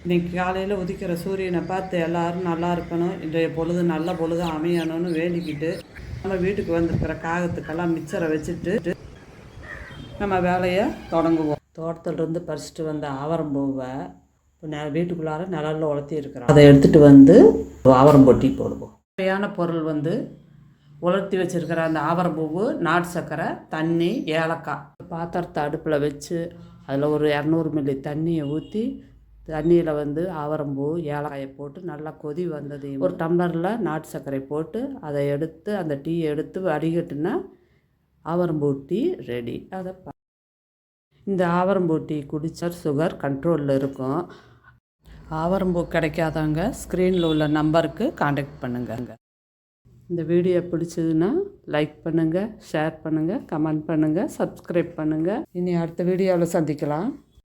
இன்றைக்கி காலையில் உதிக்கிற சூரியனை பார்த்து எல்லோரும் நல்லா இருக்கணும், இன்றைய பொழுது நல்ல பொழுது அமையணும்னு வேண்டிக்கிட்டு நம்ம வீட்டுக்கு வந்திருக்கிற காகத்துக்கெல்லாம் மிச்சரை வச்சுட்டு நம்ம வேலையை தொடங்குவோம். தோட்டத்துலேருந்து பறிச்சுட்டு வந்த ஆவரம்பூவை வீட்டுக்குள்ளார நிழலில் உலர்த்தி இருக்கிறோம். அதை எடுத்துகிட்டு வந்து ஆவரம்பொட்டி போடுவோம். தேவையான பொருள் வந்து உலர்த்தி வச்சுருக்கிற அந்த ஆவரம்பூவு, நாட்டு சர்க்கரை, தண்ணி, ஏலக்காய். பாத்திரத்தை அடுப்பில் வச்சு அதில் ஒரு 200 மில்லி தண்ணியை ஊற்றி தண்ணியில் வந்து ஆவரம்பூ, ஏலக்காயை போட்டு நல்லா கொதி வந்தது ஒரு டம்ளரில் நாட்டு சர்க்கரை போட்டு அதை எடுத்து அந்த டீயை எடுத்து வடிகட்டுனா ஆவரம்பூ டீ ரெடி. இந்த ஆவரம்பூ டீ குடித்தா சுகர் கண்ட்ரோலில் இருக்கும். ஆவரம்பூ கிடைக்காதவங்க ஸ்க்ரீனில் உள்ள நம்பருக்கு காண்டாக்ட் பண்ணுங்க. இந்த வீடியோ பிடிச்சதுன்னா லைக் பண்ணுங்கள், ஷேர் பண்ணுங்கள், கமெண்ட் பண்ணுங்கள், சப்ஸ்கிரைப் பண்ணுங்கள். இனி அடுத்த வீடியோவில் சந்திக்கலாம்.